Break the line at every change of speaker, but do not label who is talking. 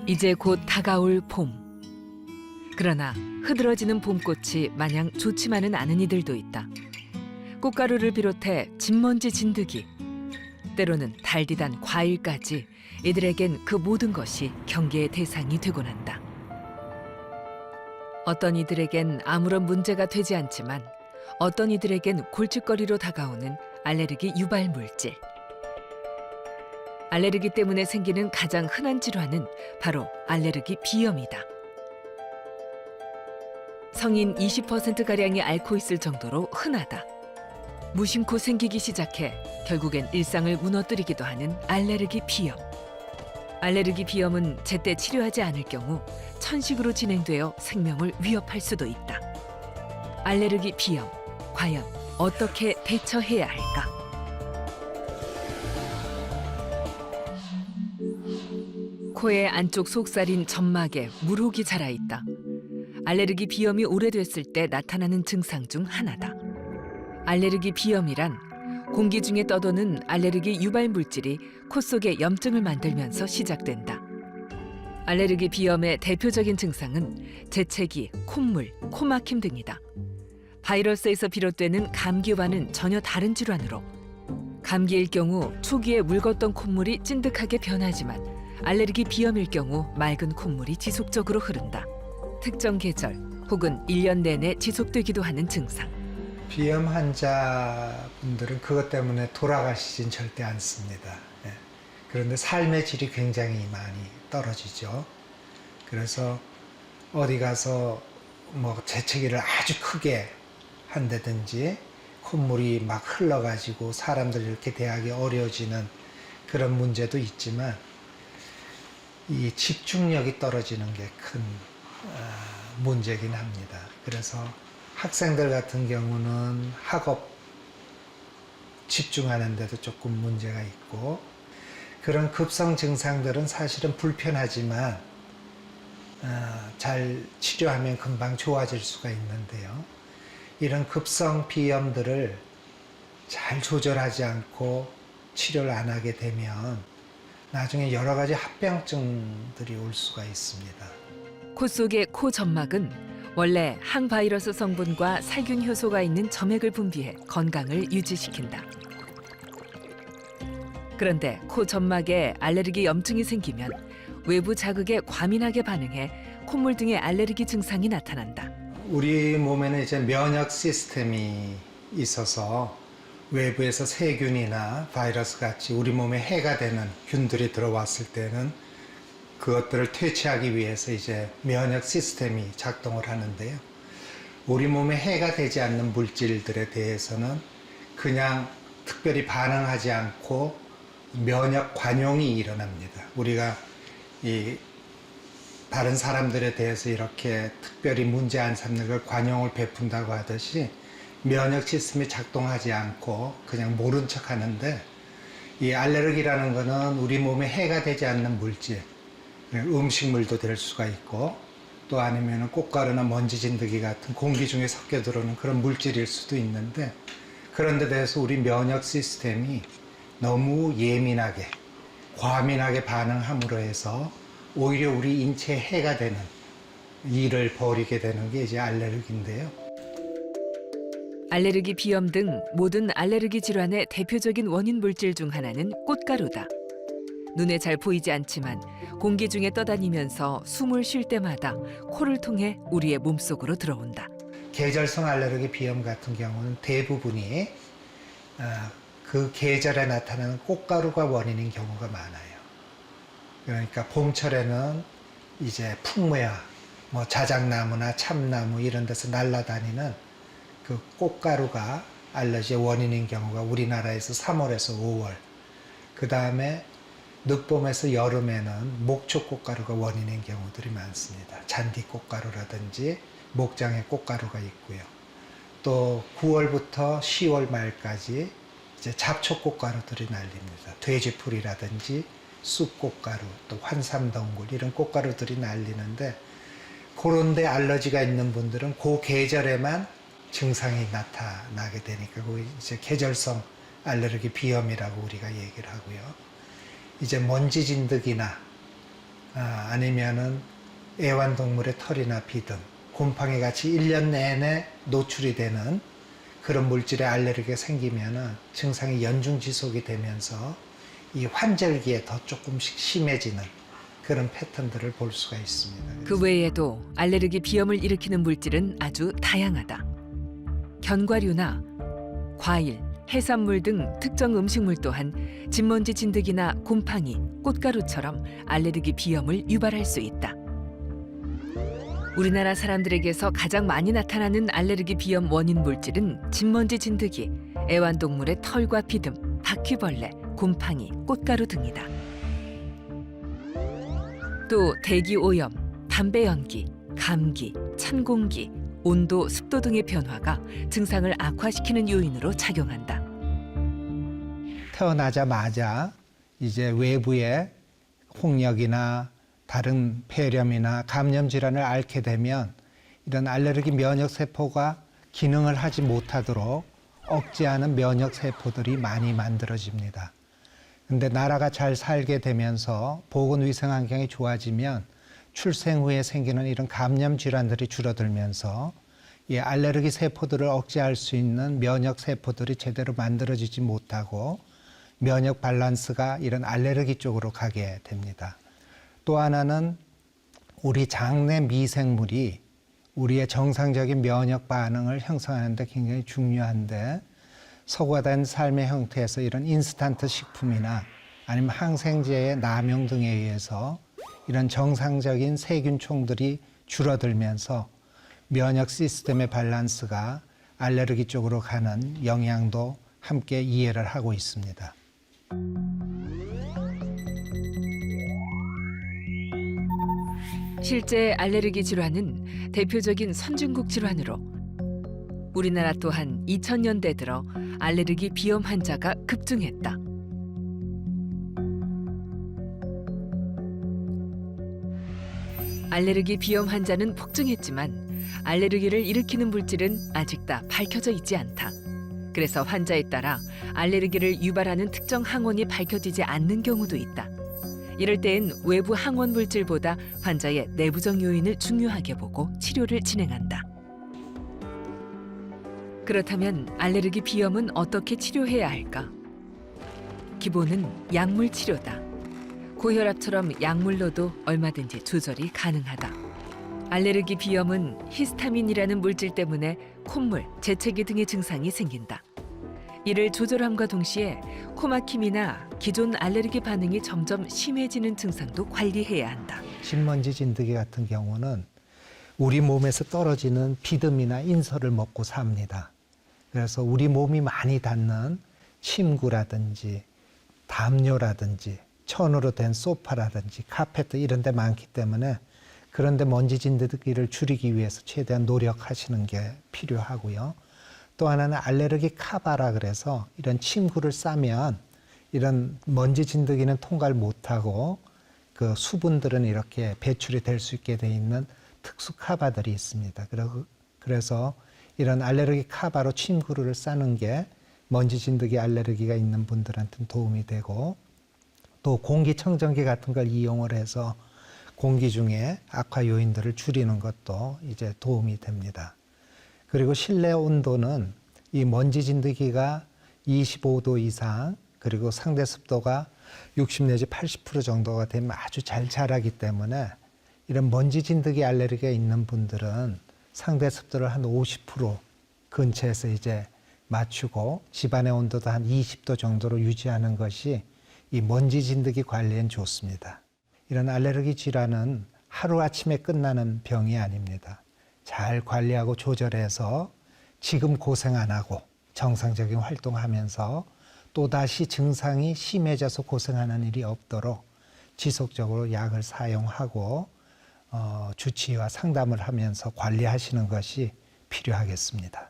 이제 곧 다가올 봄. 그러나 흐드러지는 봄꽃이 마냥 좋지만은 않은 이들도 있다. 꽃가루를 비롯해 진먼지 진드기, 때로는 달디단 과일까지 이들에겐 그 모든 것이 경계의 대상이 되곤 한다. 어떤 이들에겐 아무런 문제가 되지 않지만 어떤 이들에겐 골칫거리로 다가오는 알레르기 유발 물질. 알레르기 때문에 생기는 가장 흔한 질환은 바로 알레르기 비염이다. 성인 20%가량이 앓고 있을 정도로 흔하다. 무심코 생기기 시작해 결국엔 일상을 무너뜨리기도 하는 알레르기 비염. 알레르기 비염은 제때 치료하지 않을 경우 천식으로 진행되어 생명을 위협할 수도 있다. 알레르기 비염, 과연 어떻게 대처해야 할까? 코의 안쪽 속살인 점막에 물혹이 자라있다. 알레르기 비염이 오래됐을 때 나타나는 증상 중 하나다. 알레르기 비염이란 공기 중에 떠도는 알레르기 유발 물질이 코 속에 염증을 만들면서 시작된다. 알레르기 비염의 대표적인 증상은 재채기, 콧물, 코막힘 등이다. 바이러스에서 비롯되는 감기와는 전혀 다른 질환으로 감기일 경우 초기에 묽었던 콧물이 찐득하게 변하지만 알레르기 비염일 경우 맑은 콧물이 지속적으로 흐른다. 특정 계절 혹은 1년 내내 지속되기도 하는 증상.
비염 환자분들은 그것 때문에 돌아가시진 절대 않습니다. 예. 그런데 삶의 질이 굉장히 많이 떨어지죠. 그래서 어디 가서 뭐 재채기를 아주 크게 한다든지 콧물이 막 흘러가지고 사람들 이렇게 대하기 어려워지는 그런 문제도 있지만 이 집중력이 떨어지는 게 큰 문제긴 합니다. 그래서 학생들 같은 경우는 학업 집중하는 데도 조금 문제가 있고 그런 급성 증상들은 사실은 불편하지만 잘 치료하면 금방 좋아질 수가 있는데요. 이런 급성 비염들을 잘 조절하지 않고 치료를 안 하게 되면 나중에 여러 가지 합병증들이 올 수가 있습니다.
코 속의 코 점막은 원래 항바이러스 성분과 살균 효소가 있는 점액을 분비해 건강을 유지시킨다. 그런데 코 점막에 알레르기 염증이 생기면 외부 자극에 과민하게 반응해 콧물 등의 알레르기 증상이 나타난다.
우리 몸에는 이제 면역 시스템이 있어서 외부에서 세균이나 바이러스 같이 우리 몸에 해가 되는 균들이 들어왔을 때는 그것들을 퇴치하기 위해서 이제 면역 시스템이 작동을 하는데요. 우리 몸에 해가 되지 않는 물질들에 대해서는 그냥 특별히 반응하지 않고 면역 관용이 일어납니다. 우리가 이 다른 사람들에 대해서 이렇게 특별히 문제 안 삼는 걸 관용을 베푼다고 하듯이 면역 시스템이 작동하지 않고 그냥 모른 척 하는데 이 알레르기라는 거는 우리 몸에 해가 되지 않는 물질, 음식물도 될 수가 있고 또 아니면 꽃가루나 먼지 진드기 같은 공기 중에 섞여 들어오는 그런 물질일 수도 있는데 그런 데 대해서 우리 면역 시스템이 너무 예민하게 과민하게 반응함으로 해서 오히려 우리 인체에 해가 되는 일을 벌이게 되는 게 이제 알레르기인데요.
알레르기 비염 등 모든 알레르기 질환의 대표적인 원인 물질 중 하나는 꽃가루다. 눈에 잘 보이지 않지만 공기 중에 떠다니면서 숨을 쉴 때마다 코를 통해 우리의 몸속으로 들어온다.
계절성 알레르기 비염 같은 경우는 대부분이 그 계절에 나타나는 꽃가루가 원인인 경우가 많아요. 그러니까 봄철에는 이제 풍무야, 뭐 자작나무나 참나무 이런 데서 날아다니는 그 꽃가루가 알레르기의 원인인 경우가 우리나라에서 3월에서 5월, 그 다음에 늦봄에서 여름에는 목초 꽃가루가 원인인 경우들이 많습니다. 잔디 꽃가루라든지 목장의 꽃가루가 있고요. 또 9월부터 10월 말까지 이제 잡초 꽃가루들이 날립니다. 돼지풀이라든지 쑥꽃가루, 또 환삼덩굴 이런 꽃가루들이 날리는데 그런 데 알러지가 있는 분들은 그 계절에만 증상이 나타나게 되니까 그게 이제 계절성 알레르기 비염이라고 우리가 얘기를 하고요. 이제 먼지 진드기나 아니면은 애완동물의 털이나 비듬, 곰팡이 같이 1년 내내 노출이 되는 그런 물질에 알레르기가 생기면은 증상이 연중 지속이 되면서 이 환절기에 더 조금씩 심해지는 그런 패턴들을 볼 수가 있습니다.
그 외에도 알레르기 비염을 일으키는 물질은 아주 다양하다. 견과류나 과일, 해산물 등 특정 음식물 또한 진먼지 진드기나 곰팡이, 꽃가루처럼 알레르기 비염을 유발할 수 있다. 우리나라 사람들에게서 가장 많이 나타나는 알레르기 비염 원인 물질은 진먼지 진드기, 애완동물의 털과 비듬, 바퀴벌레, 곰팡이, 꽃가루 등이다. 또 대기 오염, 담배 연기, 감기, 찬 공기, 온도, 습도 등의 변화가 증상을 악화시키는 요인으로 작용한다.
태어나자마자 이제 외부에 홍역이나 다른 폐렴이나 감염 질환을 앓게 되면 이런 알레르기 면역 세포가 기능을 하지 못하도록 억제하는 면역 세포들이 많이 만들어집니다. 근데 나라가 잘 살게 되면서 보건위생 환경이 좋아지면 출생 후에 생기는 이런 감염 질환들이 줄어들면서 이 알레르기 세포들을 억제할 수 있는 면역 세포들이 제대로 만들어지지 못하고 면역 밸런스가 이런 알레르기 쪽으로 가게 됩니다. 또 하나는 우리 장내 미생물이 우리의 정상적인 면역 반응을 형성하는 데 굉장히 중요한데 서구화된 삶의 형태에서 이런 인스턴트 식품이나 아니면 항생제의 남용 등에 의해서 이런 정상적인 세균총들이 줄어들면서 면역 시스템의 밸런스가 알레르기 쪽으로 가는 영향도 함께 이해를 하고 있습니다.
실제 알레르기 질환은 대표적인 선진국 질환으로 우리나라 또한 2000년대 들어 알레르기 비염 환자가 급증했다. 알레르기 비염 환자는 폭증했지만 알레르기를 일으키는 물질은 아직 다 밝혀져 있지 않다. 그래서 환자에 따라 알레르기를 유발하는 특정 항원이 밝혀지지 않는 경우도 있다. 이럴 때엔 외부 항원 물질보다 환자의 내부적 요인을 중요하게 보고 치료를 진행한다. 그렇다면 알레르기 비염은 어떻게 치료해야 할까? 기본은 약물 치료다. 고혈압처럼 약물로도 얼마든지 조절이 가능하다. 알레르기 비염은 히스타민이라는 물질 때문에 콧물, 재채기 등의 증상이 생긴다. 이를 조절함과 동시에 코막힘이나 기존 알레르기 반응이 점점 심해지는 증상도 관리해야 한다.
진먼지 진드기 같은 경우는 우리 몸에서 떨어지는 비듬이나 인설을 먹고 삽니다. 그래서 우리 몸이 많이 닿는 침구라든지 담요라든지 천으로 된 소파라든지 카페트 이런 데 많기 때문에 그런데 먼지 진드기를 줄이기 위해서 최대한 노력하시는 게 필요하고요. 또 하나는 알레르기 카바라 그래서 이런 침구를 싸면 이런 먼지 진드기는 통과를 못하고 그 수분들은 이렇게 배출이 될 수 있게 돼 있는 특수 카바들이 있습니다. 그래서 이런 알레르기 카바로 침구를 싸는 게 먼지 진드기 알레르기가 있는 분들한테는 도움이 되고 또 공기청정기 같은 걸 이용을 해서 공기 중에 악화 요인들을 줄이는 것도 이제 도움이 됩니다. 그리고 실내 온도는 이 먼지 진드기가 25도 이상 그리고 상대 습도가 60 내지 80% 정도가 되면 아주 잘 자라기 때문에 이런 먼지 진드기 알레르기가 있는 분들은 상대 습도를 한 50% 근처에서 이제 맞추고 집안의 온도도 한 20도 정도로 유지하는 것이 이 먼지 진드기 관리엔 좋습니다. 이런 알레르기 질환은 하루아침에 끝나는 병이 아닙니다. 잘 관리하고 조절해서 지금 고생 안 하고 정상적인 활동하면서 또다시 증상이 심해져서 고생하는 일이 없도록 지속적으로 약을 사용하고 주치의와 상담을 하면서 관리하시는 것이 필요하겠습니다.